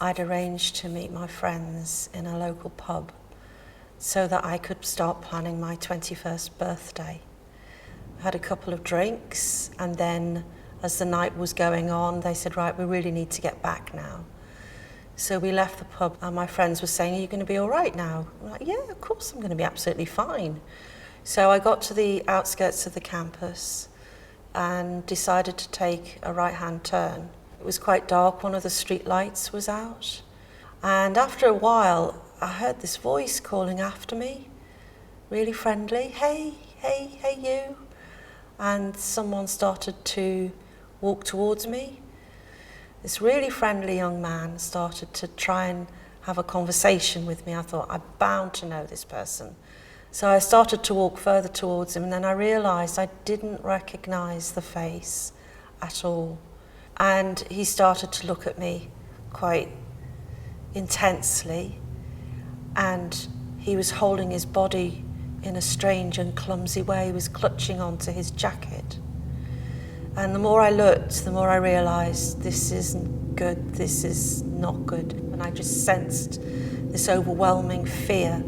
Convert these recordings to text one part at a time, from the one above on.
I'd arranged to meet my friends in a local pub so that I could start planning my 21st birthday. I had a couple of drinks, and then as the night was going on, they said, right, we really need to get back now. So we left the pub, and my friends were saying, are you going to be all right now? I'm like, yeah, of course I'm going to be absolutely fine. So I got to the outskirts of the campus and decided to take a right-hand turn. It was quite dark, one of the street lights was out. And after a while, I heard this voice calling after me, really friendly, hey, hey, hey you. And someone started to walk towards me. This really friendly young man started to try and have a conversation with me. I thought, I'm bound to know this person. So I started to walk further towards him, and then I realised I didn't recognise the face at all. And he started to look at me quite intensely, and he was holding his body in a strange and clumsy way. He was clutching onto his jacket. And the more I looked, the more I realised this isn't good, this is not good. And I just sensed this overwhelming fear.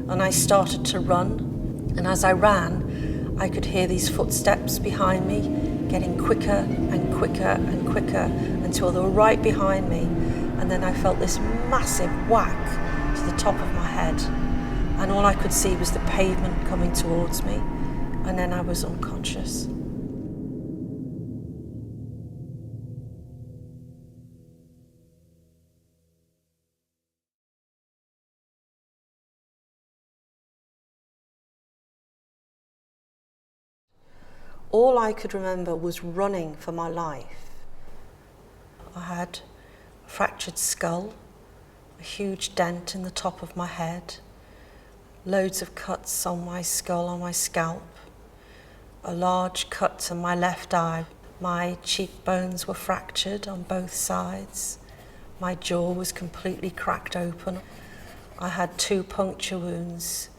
And I started to run. And as I ran, I could hear these footsteps behind me getting quicker and quicker and quicker until they were right behind me. And then I felt this massive whack to the top of my head. And all I could see was the pavement coming towards me. And then I was unconscious. All I could remember was running for my life. I had a fractured skull, a huge dent in the top of my head, loads of cuts on my skull, on my scalp, a large cut on my left eye. My cheekbones were fractured on both sides. My jaw was completely cracked open. I had 2 puncture wounds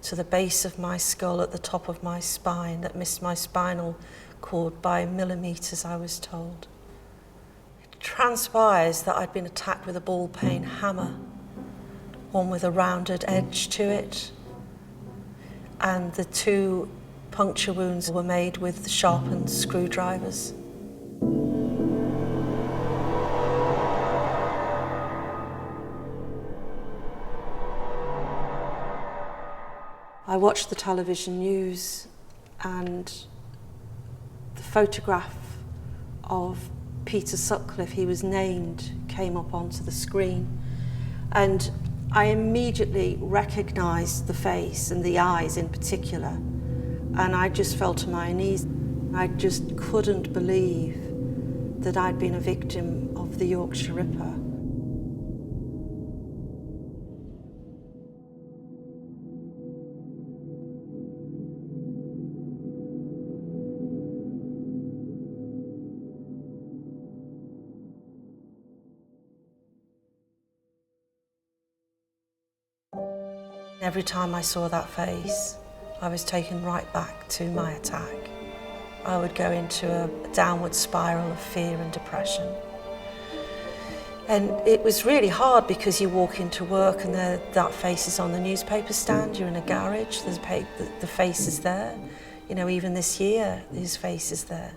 to the base of my skull at the top of my spine that missed my spinal cord by millimetres, I was told. It transpires that I'd been attacked with a ball-peen hammer, one with a rounded edge to it, and the 2 puncture wounds were made with sharpened screwdrivers. I watched the television news, and the photograph of Peter Sutcliffe, he was named, came up onto the screen. And I immediately recognised the face and the eyes in particular. And I just fell to my knees. I just couldn't believe that I'd been a victim of the Yorkshire Ripper. Every time I saw that face, I was taken right back to my attack. I would go into a downward spiral of fear and depression. And it was really hard because you walk into work and that face is on the newspaper stand, you're in a garage, the face is there. You know, even this year, his face is there.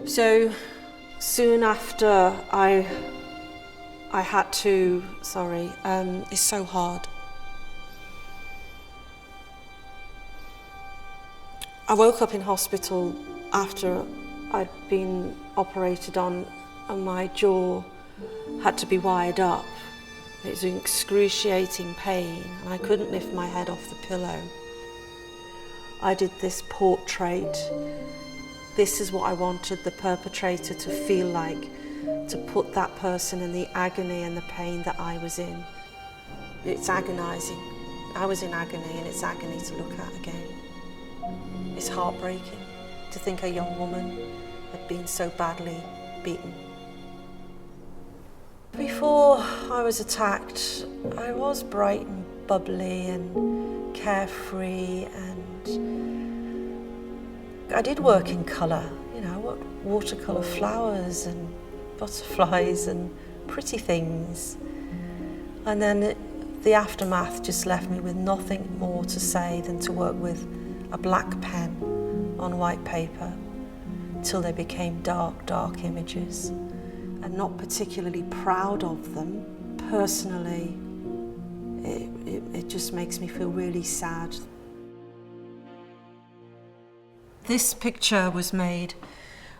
So soon after I had to, it's so hard. I woke up in hospital after I'd been operated on and my jaw had to be wired up. It was excruciating pain and I couldn't lift my head off the pillow. I did this portrait. This is what I wanted the perpetrator to feel like, to put that person in the agony and the pain that I was in. It's agonising. I was in agony and it's agony to look at again. It's heartbreaking to think a young woman had been so badly beaten. Before I was attacked, I was bright and bubbly and carefree, and I did work in colour, you know, watercolour flowers and butterflies and pretty things. And then the aftermath just left me with nothing more to say than to work with a black pen on white paper till they became dark, dark images. And not particularly proud of them. Personally, it just makes me feel really sad. This picture was made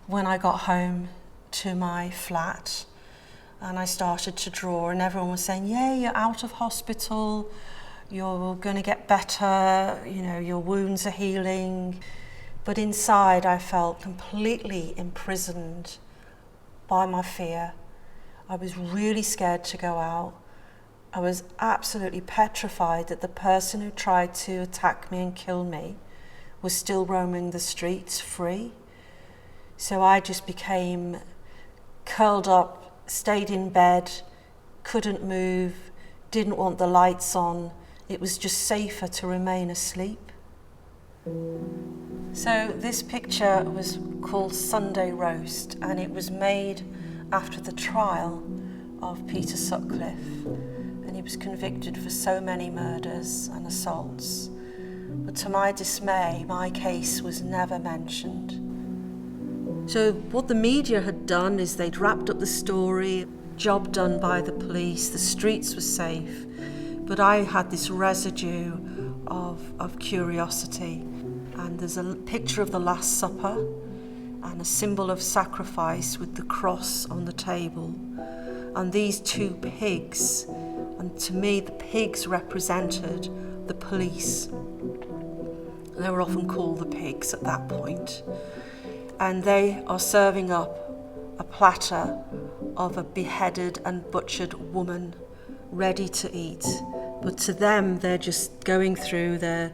when I got home to my flat and I started to draw, and everyone was saying, "Yeah, you're out of hospital, you're going to get better, you know, your wounds are healing." But inside I felt completely imprisoned by my fear. I was really scared to go out. I was absolutely petrified that the person who tried to attack me and kill me was still roaming the streets free. So I just became curled up, stayed in bed, couldn't move, didn't want the lights on. It was just safer to remain asleep. So this picture was called Sunday Roast, and it was made after the trial of Peter Sutcliffe, and he was convicted for so many murders and assaults. But to my dismay, my case was never mentioned. So what the media had done is they'd wrapped up the story, job done by the police, the streets were safe, but I had this residue of curiosity. And there's a picture of the Last Supper and a symbol of sacrifice with the cross on the table. And these two pigs, and to me the pigs represented the police. They were often called the pigs at that point. And they are serving up a platter of a beheaded and butchered woman ready to eat. But to them, they're just going through their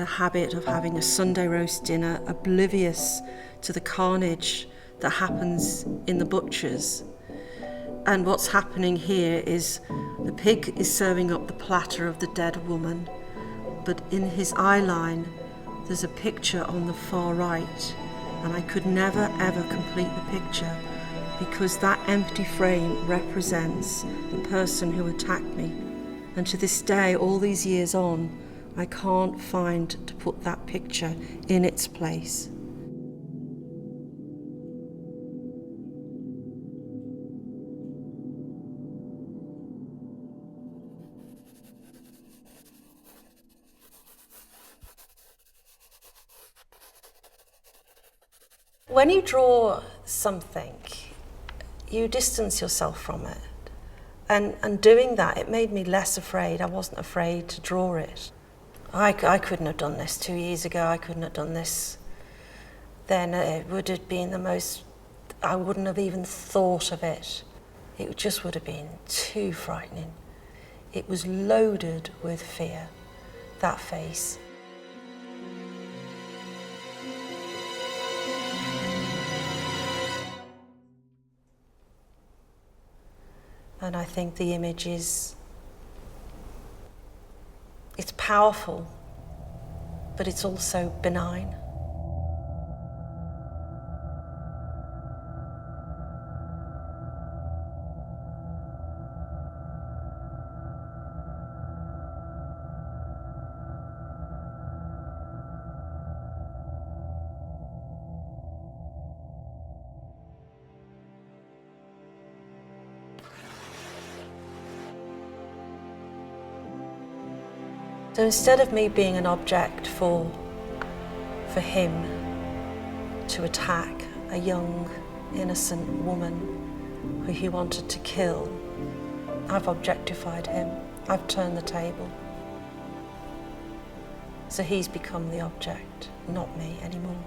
habit of having a Sunday roast dinner, oblivious to the carnage that happens in the butchers. And what's happening here is the pig is serving up the platter of the dead woman, but in his eye line there's a picture on the far right, and I could never ever complete the picture because that empty frame represents the person who attacked me. And to this day, all these years on, I can't find to put that picture in its place. When you draw something, you distance yourself from it. And doing that, it made me less afraid. I wasn't afraid to draw it. I couldn't have done this 2 years ago. I couldn't have done this then. It would have been the most, I wouldn't have even thought of it. It just would have been too frightening. It was loaded with fear, that face. And I think the image it's powerful, but it's also benign. So instead of me being an object for him to attack a young, innocent woman who he wanted to kill, I've objectified him. I've turned the table. So he's become the object, not me anymore.